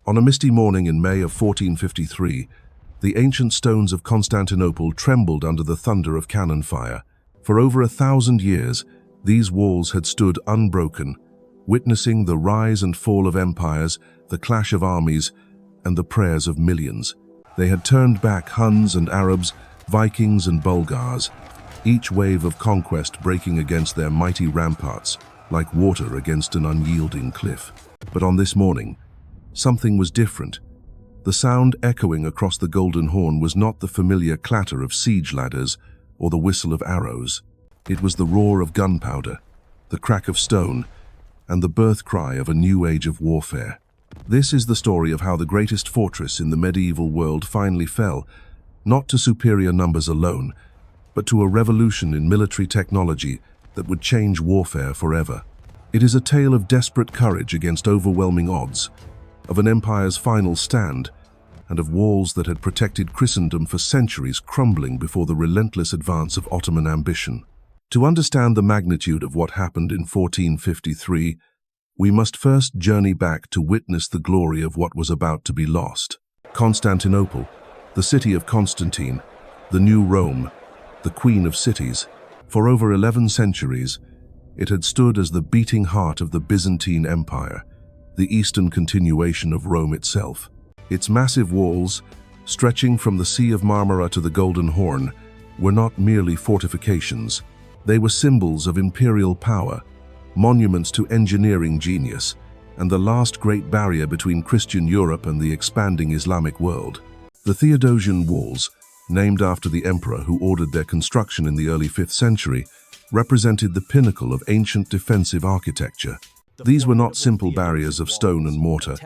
On a misty morning in May of 1453, the ancient stones of Constantinople trembled under the thunder of cannon fire. For over 1,000 years, these walls had stood unbroken, witnessing the rise and fall of empires, the clash of armies, and the prayers of millions. They had turned back Huns and Arabs, Vikings and Bulgars, each wave of conquest breaking against their mighty ramparts, like water against an unyielding cliff. But on this morning, something was different. The sound echoing across the Golden Horn was not the familiar clatter of siege ladders or the whistle of arrows. It was the roar of gunpowder, the crack of stone, and the birth cry of a new age of warfare. This is the story of how the greatest fortress in the medieval world finally fell, not to superior numbers alone, but to a revolution in military technology that would change warfare forever. It is a tale of desperate courage against overwhelming odds, of an empire's final stand, and of walls that had protected Christendom for centuries crumbling before the relentless advance of Ottoman ambition. To understand the magnitude of what happened in 1453, we must first journey back to witness the glory of what was about to be lost. Constantinople, the city of Constantine, the new Rome, the queen of cities. For over 11 centuries, it had stood as the beating heart of the Byzantine Empire, the eastern continuation of Rome itself. Its massive walls, stretching from the Sea of Marmara to the Golden Horn, were not merely fortifications. They were symbols of imperial power, monuments to engineering genius, and the last great barrier between Christian Europe and the expanding Islamic world. The Theodosian Walls, named after the emperor who ordered their construction in the early 5th century, represented the pinnacle of ancient defensive architecture. These were not simple barriers of stone and mortar.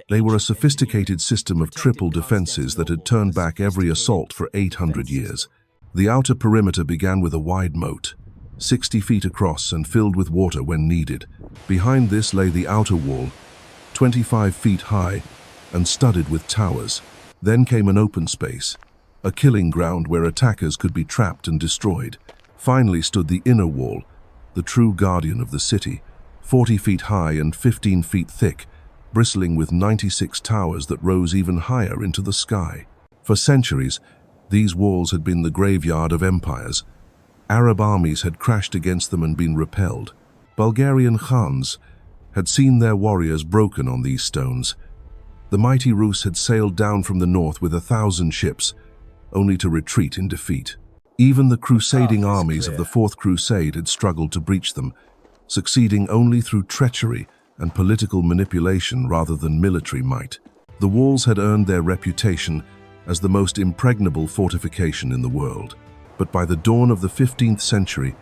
They were a sophisticated system of triple defenses that had turned back every assault for 800 years. The outer perimeter began with a wide moat, 60 feet across and filled with water when needed. Behind this lay the outer wall, 25 feet high and studded with towers. Then came an open space, a killing ground where attackers could be trapped and destroyed. Finally stood the inner wall, the true guardian of the city, 40 feet high and 15 feet thick, bristling with 96 towers that rose even higher into the sky. For centuries, these walls had been the graveyard of empires. Arab armies had crashed against them and been repelled. Bulgarian Khans had seen their warriors broken on these stones. The mighty Rus had sailed down from the north with 1,000 ships, only to retreat in defeat. Even the crusading armies of the Fourth Crusade had struggled to breach them, succeeding only through treachery and political manipulation rather than military might. The walls had earned their reputation as the most impregnable fortification in the world. But by the dawn of the 15th century,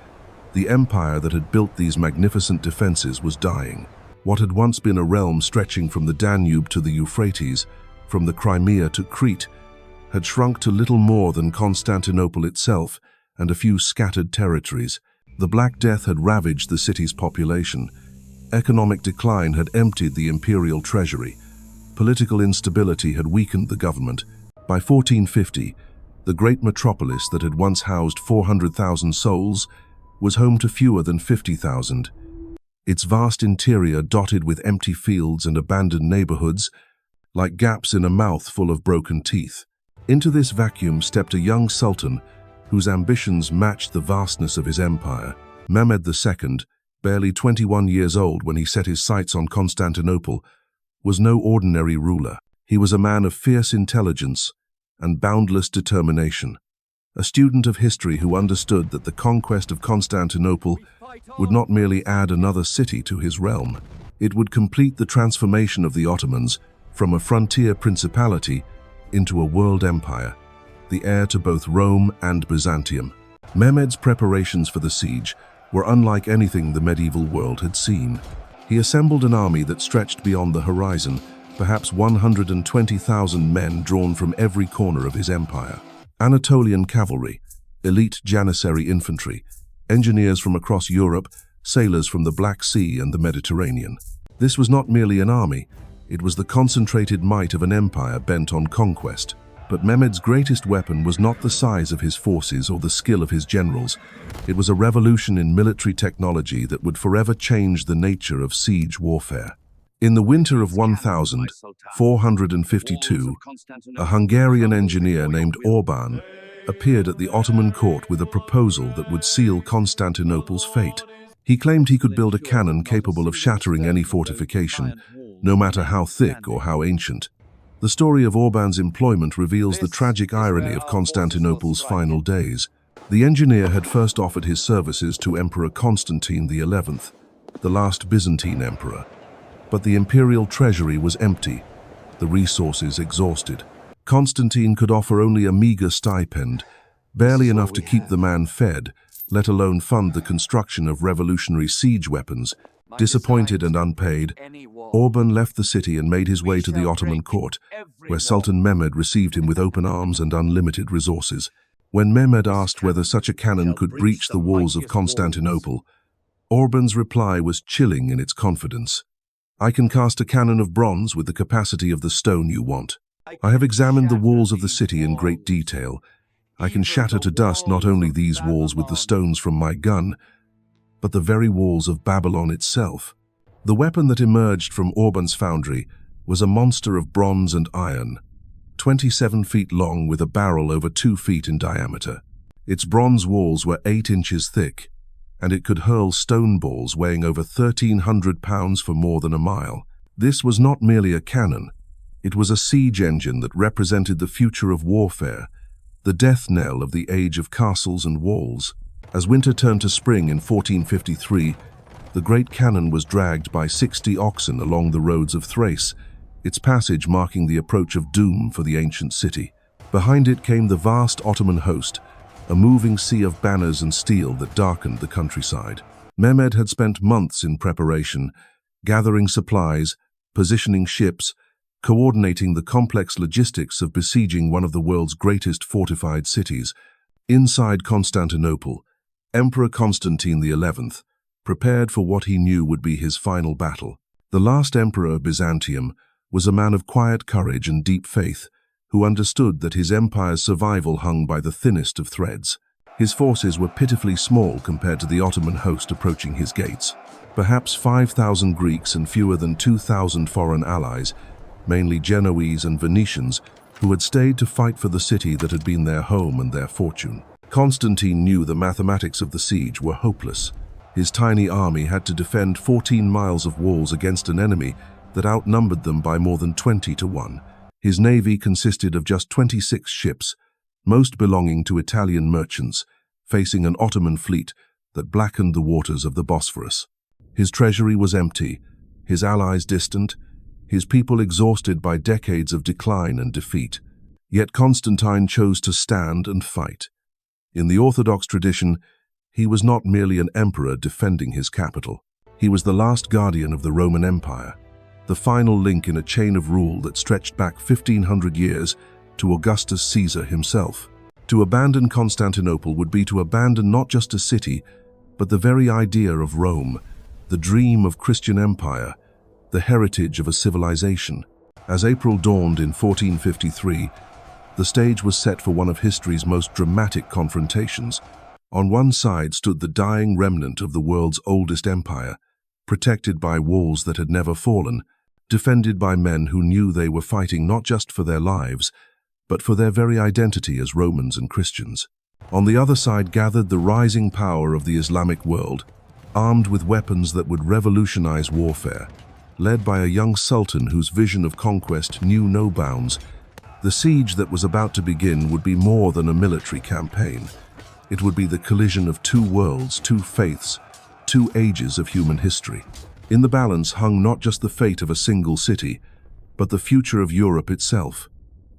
the empire that had built these magnificent defenses was dying. What had once been a realm stretching from the Danube to the Euphrates, from the Crimea to Crete, had shrunk to little more than Constantinople itself and a few scattered territories. The Black Death had ravaged the city's population. Economic decline had emptied the imperial treasury. Political instability had weakened the government. By 1450, the great metropolis that had once housed 400,000 souls was home to fewer than 50,000. Its vast interior dotted with empty fields and abandoned neighborhoods, like gaps in a mouth full of broken teeth. Into this vacuum stepped a young sultan whose ambitions matched the vastness of his empire. Mehmed II, barely 21 years old when he set his sights on Constantinople, was no ordinary ruler. He was a man of fierce intelligence and boundless determination, a student of history who understood that the conquest of Constantinople would not merely add another city to his realm. It would complete the transformation of the Ottomans from a frontier principality into a world empire, the heir to both Rome and Byzantium. Mehmed's preparations for the siege were unlike anything the medieval world had seen. He assembled an army that stretched beyond the horizon, perhaps 120,000 men drawn from every corner of his empire. Anatolian cavalry, elite Janissary infantry, engineers from across Europe, sailors from the Black Sea and the Mediterranean. This was not merely an army, it was the concentrated might of an empire bent on conquest. But Mehmed's greatest weapon was not the size of his forces or the skill of his generals. It was a revolution in military technology that would forever change the nature of siege warfare. In the winter of 1452, a Hungarian engineer named Orban appeared at the Ottoman court with a proposal that would seal Constantinople's fate. He claimed he could build a cannon capable of shattering any fortification, no matter how thick or how ancient. The story of Orban's employment reveals the tragic irony of Constantinople's final days. The engineer had first offered his services to Emperor Constantine XI, the last Byzantine emperor. But the imperial treasury was empty, the resources exhausted. Constantine could offer only a meager stipend, barely enough to keep the man fed, let alone fund the construction of revolutionary siege weapons. Disappointed and unpaid, Orban left the city and made his way to the Ottoman court, where Sultan Mehmed received him with open arms and unlimited resources. When Mehmed asked whether such a cannon could breach the walls of Constantinople, Orban's reply was chilling in its confidence. "I can cast a cannon of bronze with the capacity of the stone you want. I have examined the walls of the city in great detail. I can shatter to dust not only these walls with the stones from my gun, but the very walls of Babylon itself." The weapon that emerged from Orban's foundry was a monster of bronze and iron, 27 feet long with a barrel over 2 feet in diameter. Its bronze walls were 8 inches thick, and it could hurl stone balls weighing over 1,300 pounds for more than a mile. This was not merely a cannon. It was a siege engine that represented the future of warfare, the death knell of the age of castles and walls. As winter turned to spring in 1453, the great cannon was dragged by 60 oxen along the roads of Thrace, its passage marking the approach of doom for the ancient city. Behind it came the vast Ottoman host, a moving sea of banners and steel that darkened the countryside. Mehmed had spent months in preparation, gathering supplies, positioning ships, coordinating the complex logistics of besieging one of the world's greatest fortified cities. Inside Constantinople, Emperor Constantine XI prepared for what he knew would be his final battle. The last emperor of Byzantium was a man of quiet courage and deep faith, who understood that his empire's survival hung by the thinnest of threads. His forces were pitifully small compared to the Ottoman host approaching his gates. Perhaps 5,000 Greeks and fewer than 2,000 foreign allies, mainly Genoese and Venetians, who had stayed to fight for the city that had been their home and their fortune. Constantine knew the mathematics of the siege were hopeless. His tiny army had to defend 14 miles of walls against an enemy that outnumbered them by more than 20 to 1. His navy consisted of just 26 ships, most belonging to Italian merchants, facing an Ottoman fleet that blackened the waters of the Bosphorus. His treasury was empty, his allies distant, his people exhausted by decades of decline and defeat. Yet Constantine chose to stand and fight. In the Orthodox tradition, he was not merely an emperor defending his capital. He was the last guardian of the Roman Empire, the final link in a chain of rule that stretched back 1,500 years to Augustus Caesar himself. To abandon Constantinople would be to abandon not just a city, but the very idea of Rome, the dream of Christian empire, the heritage of a civilization. As April dawned in 1453, the stage was set for one of history's most dramatic confrontations. On one side stood the dying remnant of the world's oldest empire, protected by walls that had never fallen, defended by men who knew they were fighting not just for their lives, but for their very identity as Romans and Christians. On the other side gathered the rising power of the Islamic world, armed with weapons that would revolutionize warfare, led by a young sultan whose vision of conquest knew no bounds. The siege that was about to begin would be more than a military campaign. It would be the collision of two worlds, two faiths, two ages of human history. In the balance hung not just the fate of a single city, but the future of Europe itself.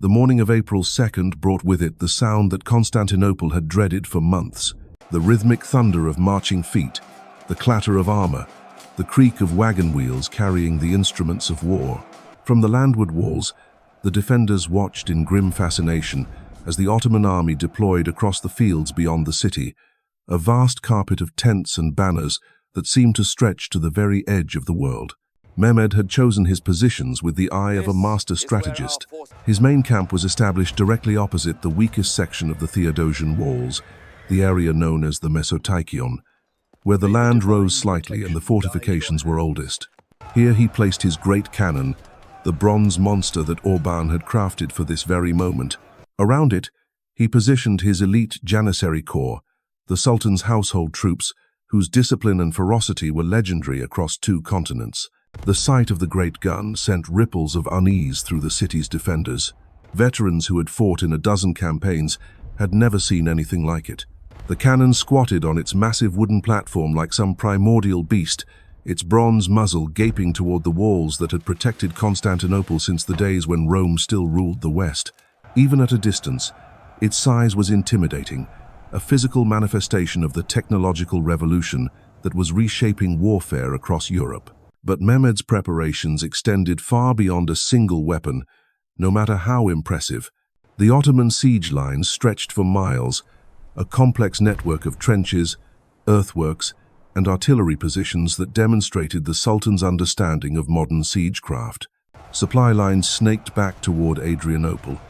The morning of April 2nd brought with it the sound that Constantinople had dreaded for months. The rhythmic thunder of marching feet, the clatter of armor, the creak of wagon wheels carrying the instruments of war. From the landward walls, the defenders watched in grim fascination as the Ottoman army deployed across the fields beyond the city, a vast carpet of tents and banners that seemed to stretch to the very edge of the world. Mehmed had chosen his positions with the eye of a master strategist. His main camp was established directly opposite the weakest section of the Theodosian Walls, the area known as the Mesoteikion, where the land rose slightly and the fortifications were oldest. Here he placed his great cannon, the bronze monster that Orban had crafted for this very moment. Around it, he positioned his elite Janissary corps, the Sultan's household troops, whose discipline and ferocity were legendary across 2 continents. The sight of the great gun sent ripples of unease through the city's defenders. Veterans who had fought in a dozen campaigns had never seen anything like it. The cannon squatted on its massive wooden platform like some primordial beast, its bronze muzzle gaping toward the walls that had protected Constantinople since the days when Rome still ruled the West. Even at a distance, its size was intimidating, a physical manifestation of the technological revolution that was reshaping warfare across Europe. But Mehmed's preparations extended far beyond a single weapon, no matter how impressive. The Ottoman siege lines stretched for miles, a complex network of trenches, earthworks, and artillery positions that demonstrated the Sultan's understanding of modern siegecraft. Supply lines snaked back toward Adrianople,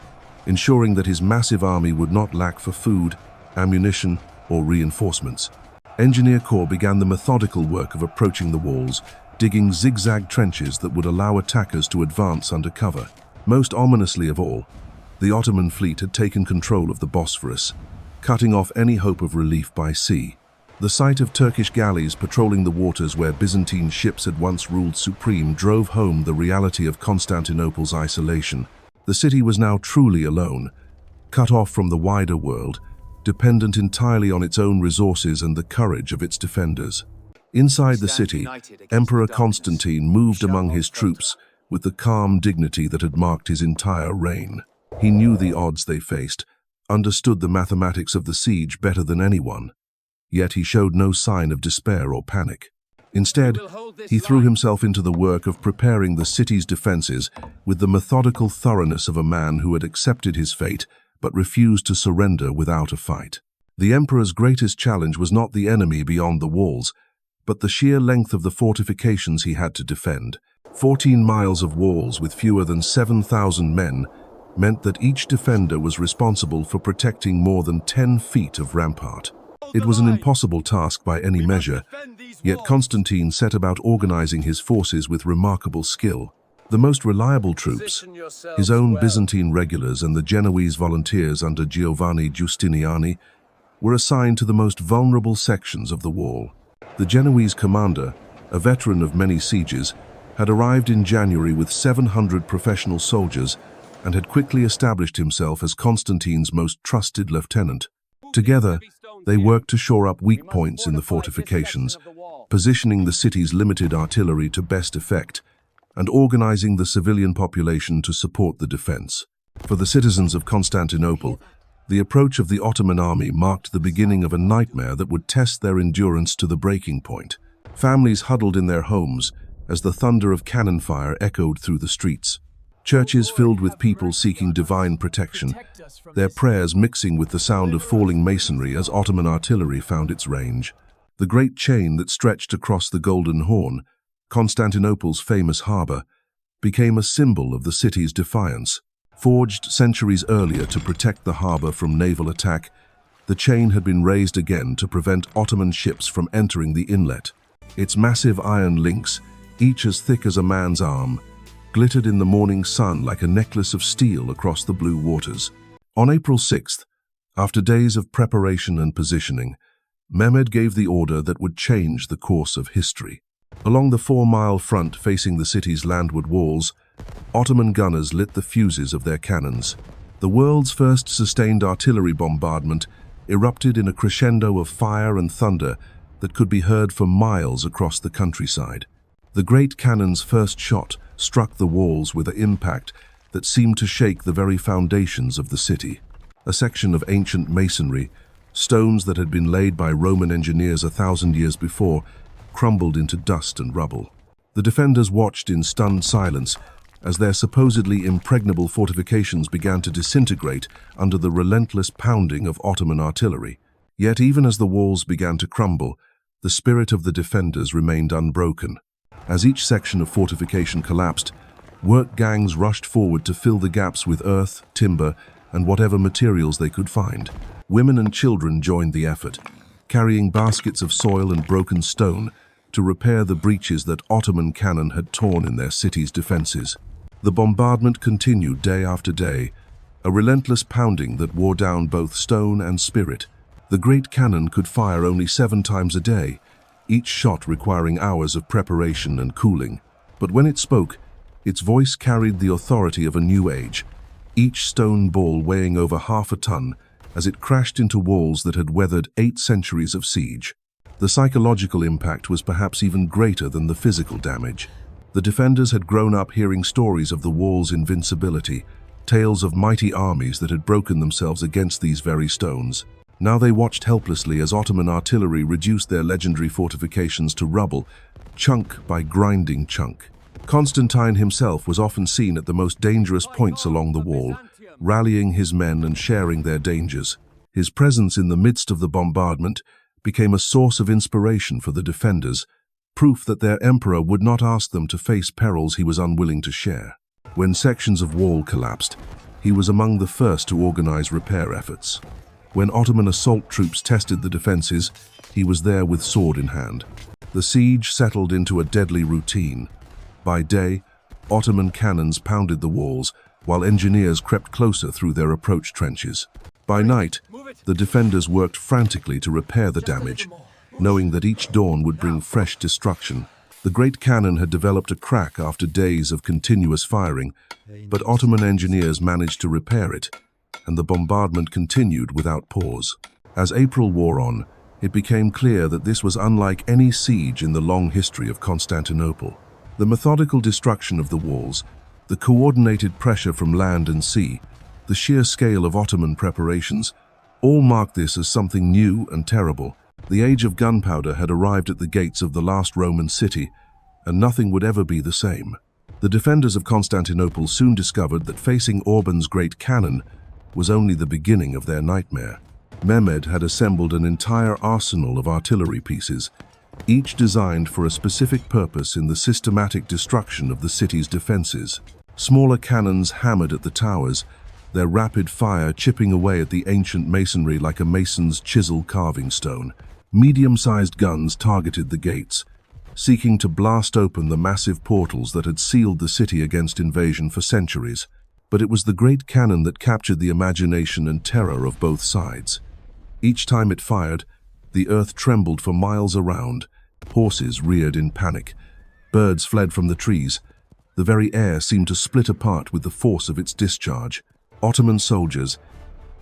ensuring that his massive army would not lack for food, ammunition, or reinforcements. Engineer Corps began the methodical work of approaching the walls, digging zigzag trenches that would allow attackers to advance under cover. Most ominously of all, the Ottoman fleet had taken control of the Bosphorus, cutting off any hope of relief by sea. The sight of Turkish galleys patrolling the waters where Byzantine ships had once ruled supreme drove home the reality of Constantinople's isolation. The city was now truly alone, cut off from the wider world, dependent entirely on its own resources and the courage of its defenders. Inside the city, Emperor Constantine moved among his troops with the calm dignity that had marked his entire reign. He knew the odds they faced, understood the mathematics of the siege better than anyone. Yet he showed no sign of despair or panic. Instead, he threw himself into the work of preparing the city's defenses with the methodical thoroughness of a man who had accepted his fate but refused to surrender without a fight. The emperor's greatest challenge was not the enemy beyond the walls, but the sheer length of the fortifications he had to defend. 14 miles of walls with fewer than 7,000 men meant that each defender was responsible for protecting more than 10 feet of rampart. It was an impossible task by any measure, yet Constantine set about organizing his forces with remarkable skill. The most reliable troops, his own Byzantine regulars and the Genoese volunteers under Giovanni Giustiniani, were assigned to the most vulnerable sections of the wall. The Genoese commander, a veteran of many sieges, had arrived in January with 700 professional soldiers and had quickly established himself as Constantine's most trusted lieutenant. Together, they worked to shore up weak points in the fortifications, positioning the city's limited artillery to best effect, and organizing the civilian population to support the defense. For the citizens of Constantinople, the approach of the Ottoman army marked the beginning of a nightmare that would test their endurance to the breaking point. Families huddled in their homes as the thunder of cannon fire echoed through the streets. Churches filled with people seeking divine protection, their prayers mixing with the sound of falling masonry as Ottoman artillery found its range. The great chain that stretched across the Golden Horn, Constantinople's famous harbor, became a symbol of the city's defiance. Forged centuries earlier to protect the harbor from naval attack, the chain had been raised again to prevent Ottoman ships from entering the inlet. Its massive iron links, each as thick as a man's arm, glittered in the morning sun like a necklace of steel across the blue waters. On April 6th, after days of preparation and positioning, Mehmed gave the order that would change the course of history. Along the 4-mile front facing the city's landward walls, Ottoman gunners lit the fuses of their cannons. The world's first sustained artillery bombardment erupted in a crescendo of fire and thunder that could be heard for miles across the countryside. The great cannon's first shot struck the walls with an impact that seemed to shake the very foundations of the city. A section of ancient masonry, stones that had been laid by Roman engineers 1,000 years before, crumbled into dust and rubble. The defenders watched in stunned silence as their supposedly impregnable fortifications began to disintegrate under the relentless pounding of Ottoman artillery. Yet even as the walls began to crumble, the spirit of the defenders remained unbroken. As each section of fortification collapsed, work gangs rushed forward to fill the gaps with earth, timber, and whatever materials they could find. Women and children joined the effort, carrying baskets of soil and broken stone to repair the breaches that Ottoman cannon had torn in their city's defenses. The bombardment continued day after day, a relentless pounding that wore down both stone and spirit. The great cannon could fire only 7 times a day, each shot requiring hours of preparation and cooling. But when it spoke, its voice carried the authority of a new age, each stone ball weighing over half a ton as it crashed into walls that had weathered 8 centuries of siege. The psychological impact was perhaps even greater than the physical damage. The defenders had grown up hearing stories of the wall's invincibility, tales of mighty armies that had broken themselves against these very stones. Now they watched helplessly as Ottoman artillery reduced their legendary fortifications to rubble, chunk by grinding chunk. Constantine himself was often seen at the most dangerous points along the wall, rallying his men and sharing their dangers. His presence in the midst of the bombardment became a source of inspiration for the defenders, proof that their emperor would not ask them to face perils he was unwilling to share. When sections of wall collapsed, he was among the first to organize repair efforts. When Ottoman assault troops tested the defenses, he was there with sword in hand. The siege settled into a deadly routine. By day, Ottoman cannons pounded the walls, while engineers crept closer through their approach trenches. By night, the defenders worked frantically to repair the damage, knowing that each dawn would bring fresh destruction. The great cannon had developed a crack after days of continuous firing, but Ottoman engineers managed to repair it, and the bombardment continued without pause. As April wore on, it became clear that this was unlike any siege in the long history of Constantinople. The methodical destruction of the walls, the coordinated pressure from land and sea, the sheer scale of Ottoman preparations, all marked this as something new and terrible. The age of gunpowder had arrived at the gates of the last Roman city, and nothing would ever be the same. The defenders of Constantinople soon discovered that facing Orban's great cannon was only the beginning of their nightmare. Mehmed had assembled an entire arsenal of artillery pieces, each designed for a specific purpose in the systematic destruction of the city's defenses. Smaller cannons hammered at the towers, their rapid fire chipping away at the ancient masonry like a mason's chisel carving stone. Medium-sized guns targeted the gates, seeking to blast open the massive portals that had sealed the city against invasion for centuries. But it was the great cannon that captured the imagination and terror of both sides. Each time it fired, the earth trembled for miles around, horses reared in panic, birds fled from the trees. The very air seemed to split apart with the force of its discharge. Ottoman soldiers,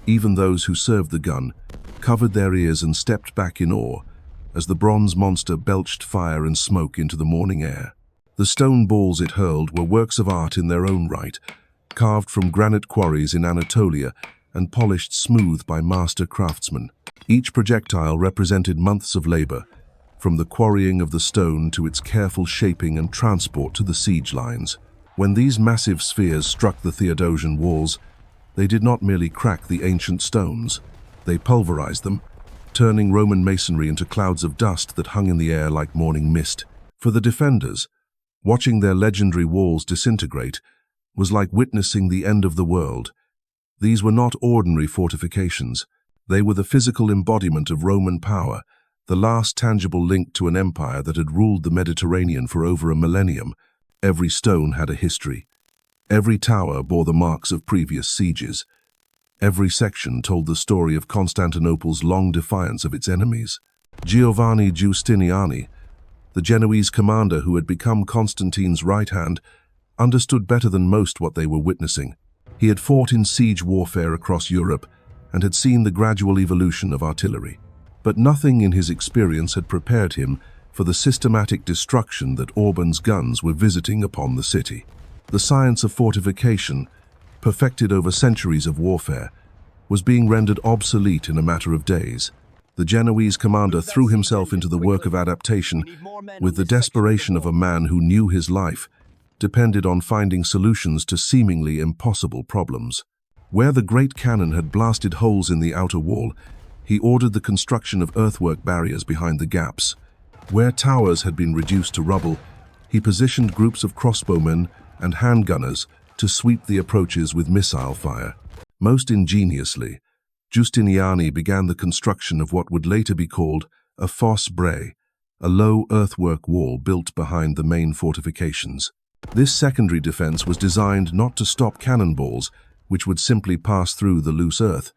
even those who served the gun, covered their ears and stepped back in awe as the bronze monster belched fire and smoke into the morning air. The stone balls it hurled were works of art in their own right, carved from granite quarries in Anatolia and polished smooth by master craftsmen. Each projectile represented months of labor, from the quarrying of the stone to its careful shaping and transport to the siege lines. When these massive spheres struck the Theodosian Walls, they did not merely crack the ancient stones. They pulverized them, turning Roman masonry into clouds of dust that hung in the air like morning mist. For the defenders, watching their legendary walls disintegrate was like witnessing the end of the world. These were not ordinary fortifications. They were the physical embodiment of Roman power, the last tangible link to an empire that had ruled the Mediterranean for over a millennium. Every stone had a history. Every tower bore the marks of previous sieges. Every section told the story of Constantinople's long defiance of its enemies. Giovanni Giustiniani, the Genoese commander who had become Constantine's right hand, understood better than most what they were witnessing. He had fought in siege warfare across Europe and had seen the gradual evolution of artillery. But nothing in his experience had prepared him for the systematic destruction that Orban's guns were visiting upon the city. The science of fortification, perfected over centuries of warfare, was being rendered obsolete in a matter of days. The Genoese commander threw himself into the work of adaptation with the desperation of a man who knew his life depended on finding solutions to seemingly impossible problems. Where the great cannon had blasted holes in the outer wall, he ordered the construction of earthwork barriers behind the gaps. Where towers had been reduced to rubble, he positioned groups of crossbowmen and handgunners to sweep the approaches with missile fire. Most ingeniously, Giustiniani began the construction of what would later be called a fosse bray, a low earthwork wall built behind the main fortifications. This secondary defense was designed not to stop cannonballs, which would simply pass through the loose earth,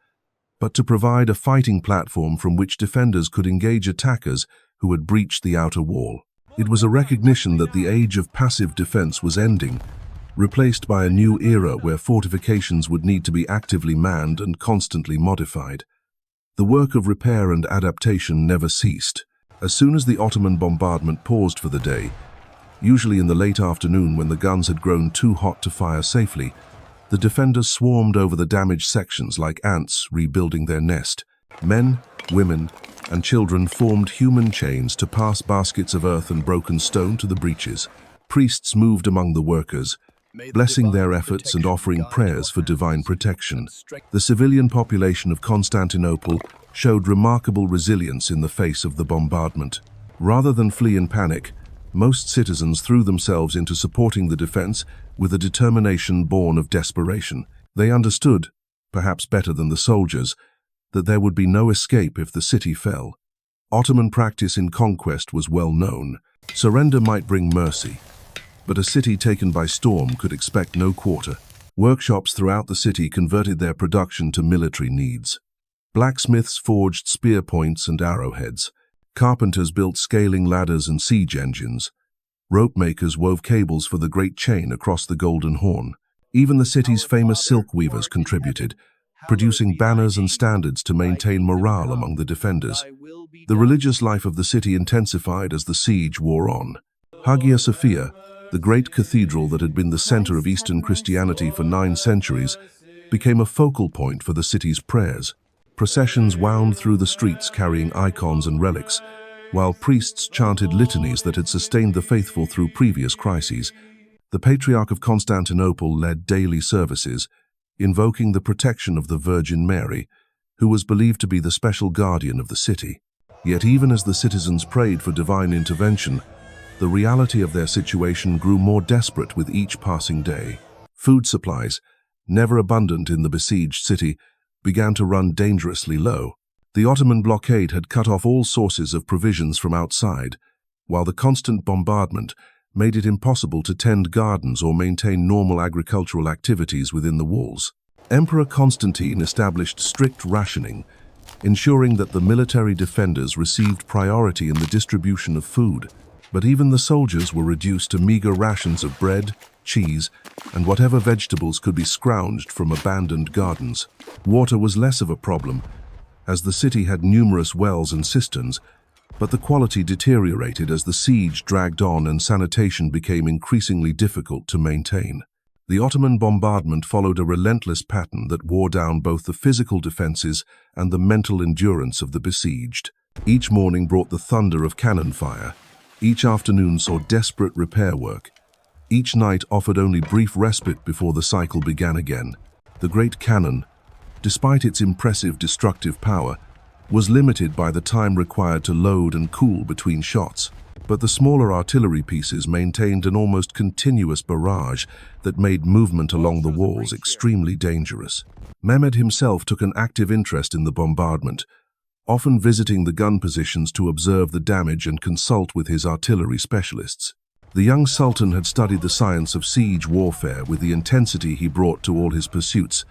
but to provide a fighting platform from which defenders could engage attackers who had breached the outer wall. It was a recognition that the age of passive defense was ending, replaced by a new era where fortifications would need to be actively manned and constantly modified. The work of repair and adaptation never ceased. As soon as the Ottoman bombardment paused for the day, usually in the late afternoon when the guns had grown too hot to fire safely, the defenders swarmed over the damaged sections like ants rebuilding their nest. Men, women, and children formed human chains to pass baskets of earth and broken stone to the breaches. Priests moved among the workers, blessing their efforts and offering prayers for divine protection. The civilian population of Constantinople showed remarkable resilience in the face of the bombardment. Rather than flee in panic, most citizens threw themselves into supporting the defense with a determination born of desperation. They understood, perhaps better than the soldiers, that there would be no escape if the city fell. Ottoman practice in conquest was well known. Surrender might bring mercy, but a city taken by storm could expect no quarter. Workshops throughout the city converted their production to military needs. Blacksmiths forged spear points and arrowheads. Carpenters built scaling ladders and siege engines. Rope makers wove cables for the great chain across the Golden Horn. Even the city's famous silk weavers contributed, producing banners and standards to maintain morale among the defenders. The religious life of the city intensified as the siege wore on. Hagia Sophia, the great cathedral that had been the center of Eastern Christianity for 9 centuries, became a focal point for the city's prayers. Processions wound through the streets carrying icons and relics, while priests chanted litanies that had sustained the faithful through previous crises. The Patriarch of Constantinople led daily services, invoking the protection of the Virgin Mary, who was believed to be the special guardian of the city. Yet even as the citizens prayed for divine intervention, the reality of their situation grew more desperate with each passing day. Food supplies, never abundant in the besieged city, began to run dangerously low. The Ottoman blockade had cut off all sources of provisions from outside, while the constant bombardment made it impossible to tend gardens or maintain normal agricultural activities within the walls. Emperor Constantine established strict rationing, ensuring that the military defenders received priority in the distribution of food. But even the soldiers were reduced to meager rations of bread, cheese, and whatever vegetables could be scrounged from abandoned gardens. Water was less of a problem, as the city had numerous wells and cisterns, but the quality deteriorated as the siege dragged on and sanitation became increasingly difficult to maintain. The Ottoman bombardment followed a relentless pattern that wore down both the physical defenses and the mental endurance of the besieged. Each morning brought the thunder of cannon fire. Each afternoon saw desperate repair work. Each night offered only brief respite before the cycle began again. The great cannon, despite its impressive destructive power, was limited by the time required to load and cool between shots. But the smaller artillery pieces maintained an almost continuous barrage that made movement along the walls extremely dangerous. Mehmed himself took an active interest in the bombardment, often visiting the gun positions to observe the damage and consult with his artillery specialists. The young Sultan had studied the science of siege warfare with the intensity he brought to all his pursuits,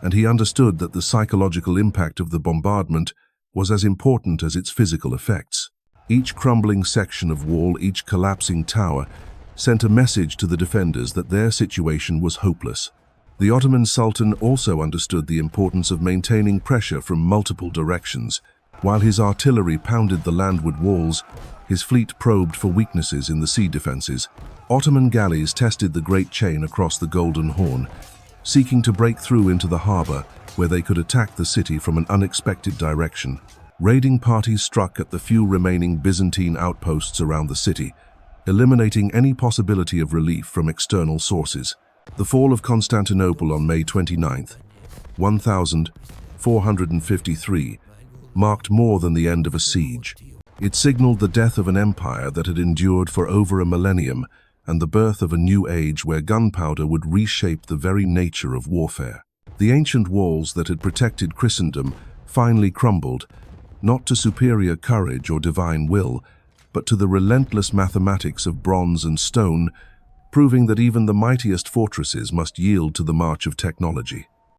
and he understood that the psychological impact of the bombardment was as important as its physical effects. Each crumbling section of wall, each collapsing tower, sent a message to the defenders that their situation was hopeless. The Ottoman Sultan also understood the importance of maintaining pressure from multiple directions. While his artillery pounded the landward walls, his fleet probed for weaknesses in the sea defenses. Ottoman galleys tested the great chain across the Golden Horn, seeking to break through into the harbor where they could attack the city from an unexpected direction. Raiding parties struck at the few remaining Byzantine outposts around the city, eliminating any possibility of relief from external sources. The fall of Constantinople on May 29, 1453, marked more than the end of a siege. It signaled the death of an empire that had endured for over a millennium and the birth of a new age where gunpowder would reshape the very nature of warfare. The ancient walls that had protected Christendom finally crumbled, not to superior courage or divine will, but to the relentless mathematics of bronze and stone, proving that even the mightiest fortresses must yield to the march of technology.